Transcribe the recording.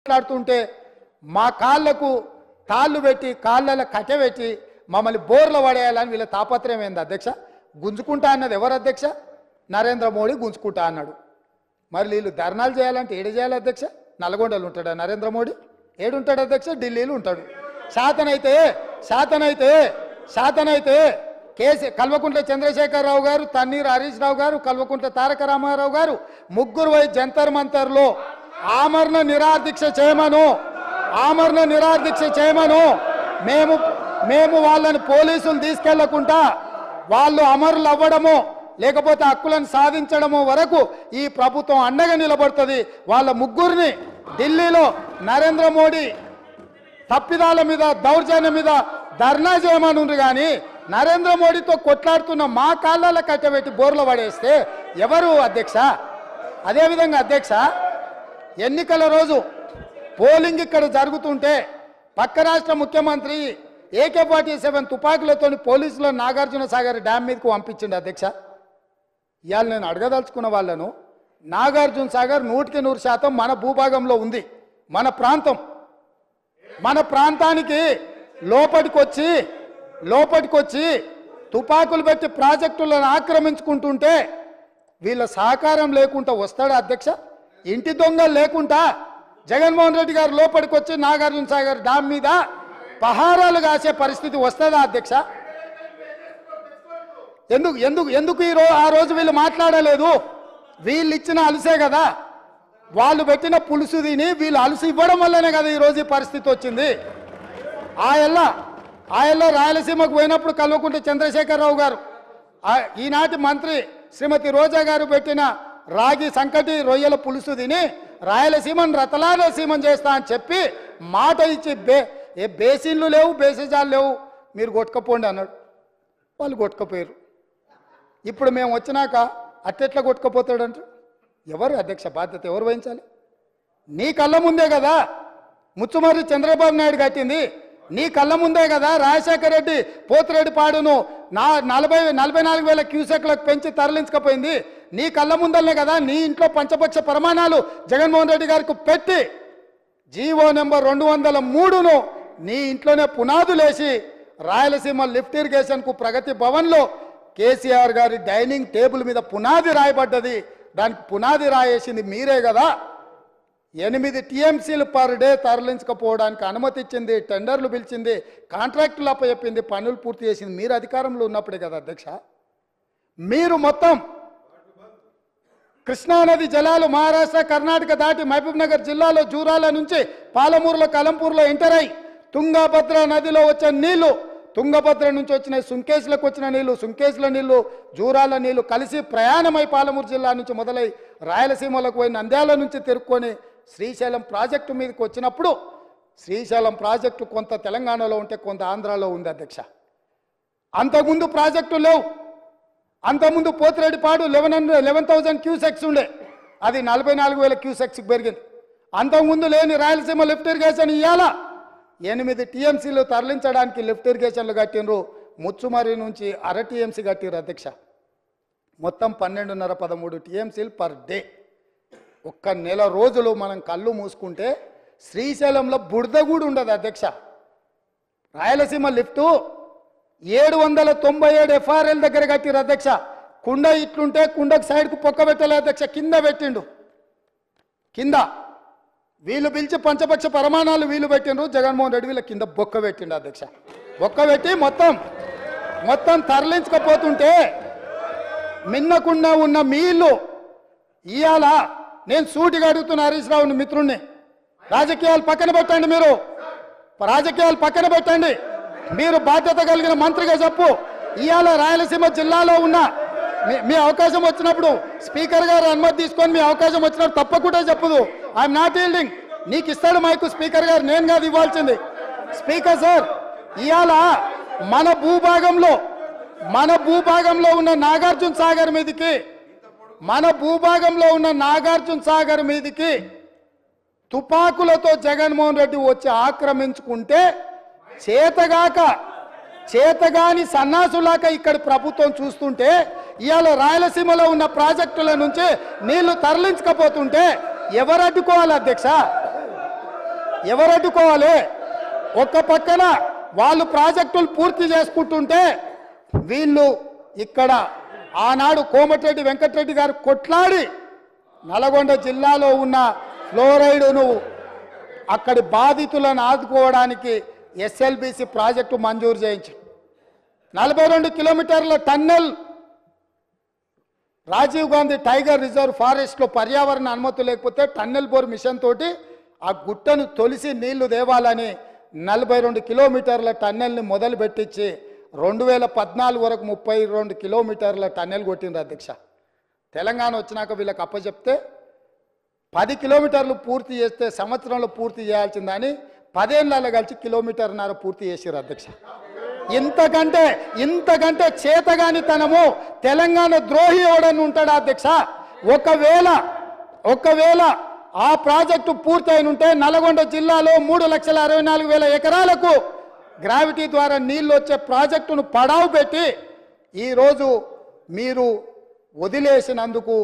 మాట్లాడుతుంటే మా కాళ్ళకు తాళ్ళు పెట్టి కాళ్ళల కట్టెబెట్టి మమ్మల్ని బోర్ల పడేయాలని వీళ్ళ తాపత్రయం ఏంది అధ్యక్ష? గుంజుకుంటా అన్నది ఎవరు అధ్యక్ష? నరేంద్ర మోడీ గుంజుకుంటా అన్నాడు. మరి వీళ్ళు ధర్నాలు చేయాలంటే ఏడు చేయాలి అధ్యక్ష? నల్గొండలు ఉంటాడా నరేంద్ర మోడీ? ఏడుంటాడు అధ్యక్ష? ఢిల్లీలో ఉంటాడు. శాతనైతే కల్వకుంట్ల చంద్రశేఖరరావు గారు, తన్నీర్ హరీష్ రావు గారు, కల్వకుంట్ల తారక రామారావు గారు ముగ్గురు పోయి జంతర్ మంతర్లో ఆమరణ నిరాదీక్ష చేయమను. మేము వాళ్ళని పోలీసులు తీసుకెళ్లకుండా వాళ్ళు అమరులు అవ్వడమో లేకపోతే హక్కులను సాధించడమో వరకు ఈ ప్రభుత్వం అండగా నిలబడుతుంది. వాళ్ళ ముగ్గురిని ఢిల్లీలో నరేంద్ర మోడీ తప్పిదాల మీద దౌర్జన్యం మీద ధర్నా చేయమనుండ్రు. కానీ నరేంద్ర మోడీతో కొట్లాడుతున్న మా కాళ్ళ కట్టబెట్టి బోర్ల పడేస్తే ఎవరు అధ్యక్ష? అదేవిధంగా అధ్యక్ష, ఎన్నికల రోజు పోలింగ్ ఇక్కడ జరుగుతుంటే పక్క రాష్ట్ర ముఖ్యమంత్రి AK-47 తుపాకులతో పోలీసులను నాగార్జున సాగర్ డ్యామ్ మీదకు పంపించిండు అధ్యక్ష. ఇవాళ నేను అడగదలుచుకున్న వాళ్ళను, నాగార్జున సాగర్ 100% మన భూభాగంలో ఉంది. మన ప్రాంతానికి లోపటికొచ్చి తుపాకులు పెట్టి ప్రాజెక్టులను ఆక్రమించుకుంటుంటే వీళ్ళ సహకారం లేకుండా వస్తాడా అధ్యక్ష? ఇంటి దొంగలు లేకుండా జగన్మోహన్ రెడ్డి గారు లోపలికి వచ్చి నాగార్జున సాగర్ డ్యామ్ మీద పహారాలు కాసే పరిస్థితి వస్తుందా అధ్యక్ష? ఎందుకు ఆ రోజు వీళ్ళు మాట్లాడలేదు? వీళ్ళు ఇచ్చిన అలుసే కదా, వాళ్ళు పెట్టిన పులుసు తిని వీళ్ళు అలుసు ఇవ్వడం వల్లనే కదా ఈరోజు ఈ పరిస్థితి వచ్చింది. ఆయల్లో రాయలసీమకు పోయినప్పుడు కల్వకుంట్ల చంద్రశేఖరరావు గారు, ఈనాటి మంత్రి శ్రీమతి రోజా గారు పెట్టిన రాగి సంకటి రొయ్యల పులుసు తిని రాయలసీమను రతలాలసీమను చేస్తా అని చెప్పి మాట ఇచ్చి బేసిన్లు లేవు, బేసిజాలు లేవు, మీరు కొట్టుకపోండి అన్నాడు. వాళ్ళు కొట్టుకపోయారు. ఇప్పుడు మేము వచ్చినాక అట్టెట్లా కొట్టుకపోతాడంట? ఎవరు అధ్యక్ష బాధ్యత ఎవరు వహించాలి? నీ కళ్ళ ముందే కదా ముచ్చుమర్రి చంద్రబాబు నాయుడు కట్టింది. నీ కళ్ళ ముందే కదా రాజశేఖర రెడ్డి పోతిరెడ్డి పాడును 44,000 క్యూసెక్లకు పెంచి తరలించకపోయింది. నీ కళ్ళ ముందలనే కదా నీ ఇంట్లో పంచపక్ష ప్రమాణాలు జగన్మోహన్ రెడ్డి గారికి పెట్టి జీవో నెంబర్ 203ను నీ ఇంట్లోనే పునాదులేసి రాయలసీమ లిఫ్ట్ ఇరిగేషన్కు ప్రగతి భవన్లో కేసీఆర్ గారి డైనింగ్ టేబుల్ మీద పునాది రాయబడ్డది. దానికి పునాది రాయేసింది మీరే కదా. 8 TMCలు పర్ డే తరలించకపోవడానికి అనుమతి ఇచ్చింది, టెండర్లు పిలిచింది, కాంట్రాక్టులు అప్పచెప్పింది, పనులు పూర్తి చేసింది మీరు అధికారంలో ఉన్నప్పుడే కదా అధ్యక్ష. మీరు మొత్తం కృష్ణానది జలాలు మహారాష్ట్ర కర్ణాటక దాటి మహబూబ్ నగర్ జిల్లాలో జూరాల నుంచి పాలమూరులో కలంపూర్లో ఎంటర్ అయి తుంగభద్ర నదిలో వచ్చే నీళ్లు, తుంగభద్ర నుంచి వచ్చిన సుంకేశ్లకు వచ్చిన నీళ్లు, సుంకేశ్ల నీళ్లు జూరాల నీళ్లు కలిసి ప్రయాణమై పాలమూరు జిల్లా నుంచి మొదలై రాయలసీమలకు పోయి నంద్యాల నుంచి తిరుక్కొని శ్రీశైలం ప్రాజెక్టు మీదకి వచ్చినప్పుడు శ్రీశైలం ప్రాజెక్టు కొంత తెలంగాణలో ఉంటే కొంత ఆంధ్రాలో ఉంది అధ్యక్ష. అంతకుముందు ప్రాజెక్టు లేవు. అంతకుముందు పోతిరెడ్డిపాడు 11,000 క్యూసెక్స్ ఉండే, అది 44,000 క్యూసెక్స్కి పెరిగింది. అంతకుముందు లేని రాయలసీమ లిఫ్ట్ ఇరిగేషన్ ఇవ్వాలా 8 TMCలు తరలించడానికి లిఫ్ట్ ఇరిగేషన్లు కట్టినరు. ముచ్చుమర్రి నుంచి 1/2 TMC కట్టిరు అధ్యక్ష. మొత్తం 12.5-13 TMCలు పర్ డే. ఒక్క నెల రోజులు మనం కళ్ళు మూసుకుంటే శ్రీశైలంలో బురద కూడా ఉండదు అధ్యక్ష. రాయలసీమ లిఫ్టు 797 FRL దగ్గర కట్టిరు అధ్యక్ష. కుండ ఇట్లుంటే కుండకు సైడ్కు పొక్క పెట్టలే అధ్యక్ష, కింద పెట్టిండు. కింద వీళ్ళు పిలిచి పంచపక్ష ప్రమాణాలు వీళ్ళు పెట్టిండ్రు, జగన్మోహన్ రెడ్డి వీళ్ళ కింద బొక్క పెట్టిండు అధ్యక్ష. బొక్క పెట్టి మొత్తం తరలించకపోతుంటే మిన్నకుండా ఉన్న మీళ్ళు ఇవాళ నేను సూటిగా అడుగుతున్న హరీష్ రావుని మిత్రుణ్ణి, రాజకీయాలు పక్కన పెట్టండి, మీరు బాధ్యత కలిగిన మంత్రిగా చెప్పు. ఇవాళ రాయలసీమ జిల్లాలో ఉన్న మీ అవకాశం వచ్చినప్పుడు స్పీకర్ గారు అనుమతి తీసుకొని మీ అవకాశం వచ్చినప్పుడు తప్పకుండా చెప్పదు. I'm not yielding. నీకు ఇస్తాడు మైకు స్పీకర్ గారు, నేను కాదు ఇవ్వాల్సింది. స్పీకర్ సార్, ఇవాళ మన భూభాగంలో ఉన్న నాగార్జున సాగర్ మీదికి తుపాకులతో జగన్మోహన్ రెడ్డి వచ్చి ఆక్రమించుకుంటే చేతగాని సన్నాసులాక ఇక్కడ ప్రభుత్వం చూస్తుంటే ఇవాళ రాయలసీమలో ఉన్న ప్రాజెక్టుల నుంచి నీళ్లు తరలించకపోతుంటే ఎవరు అడ్డుకోవాలి అధ్యక్ష? ఎవరు అడ్డుకోవాలి? ఒక్క పక్కన వాళ్ళు ప్రాజెక్టులు పూర్తి చేసుకుంటుంటే వీళ్ళు ఇక్కడ ఆనాడు కోమటిరెడ్డి వెంకటరెడ్డి గారు కొట్లాడి నల్గొండ జిల్లాలో ఉన్న ఫ్లోరైడ్ను అక్కడి బాధితులను ఆదుకోవడానికి ఎస్ఎల్బిసి ప్రాజెక్టు మంజూరు చేయించి 42 కిలోమీటర్ల tunnel Rajiv Gandhi tiger reserve ఫారెస్ట్లో పర్యావరణ అనుమతి లేకపోతే టన్నెల్ బోర్ మిషన్ తోటి ఆ గుట్టను తొలిసి నీళ్లు దేవాలని 42 కిలోమీటర్ల టన్నెల్ని మొదలుపెట్టించి 2014 వరకు 32 కిలోమీటర్ల టన్నెల్ కొట్టిండ్రు అధ్యక్ష. తెలంగాణ వచ్చినాక వీళ్ళకి అప్పచెప్తే 10 కిలోమీటర్లు పూర్తి చేస్తే సంవత్సరంలో పూర్తి చేయాల్సిందని 10 ఏళ్ళలో కలిసి 1.5 కిలోమీటర్లు పూర్తి చేసారు అధ్యక్ష. ఇంతకంటే చేతగానితనము తెలంగాణ ద్రోహి ఎవడని ఉంటాడా అధ్యక్ష? ఒకవేళ ఆ ప్రాజెక్టు పూర్తి అయిన ఉంటే నల్గొండ జిల్లాలో 3,64,000 ఎకరాలకు గ్రావిటీ ద్వారా నీళ్ళు వచ్చే ప్రాజెక్టును పడావు పెట్టి ఈరోజు మీరు వదిలేసినందుకు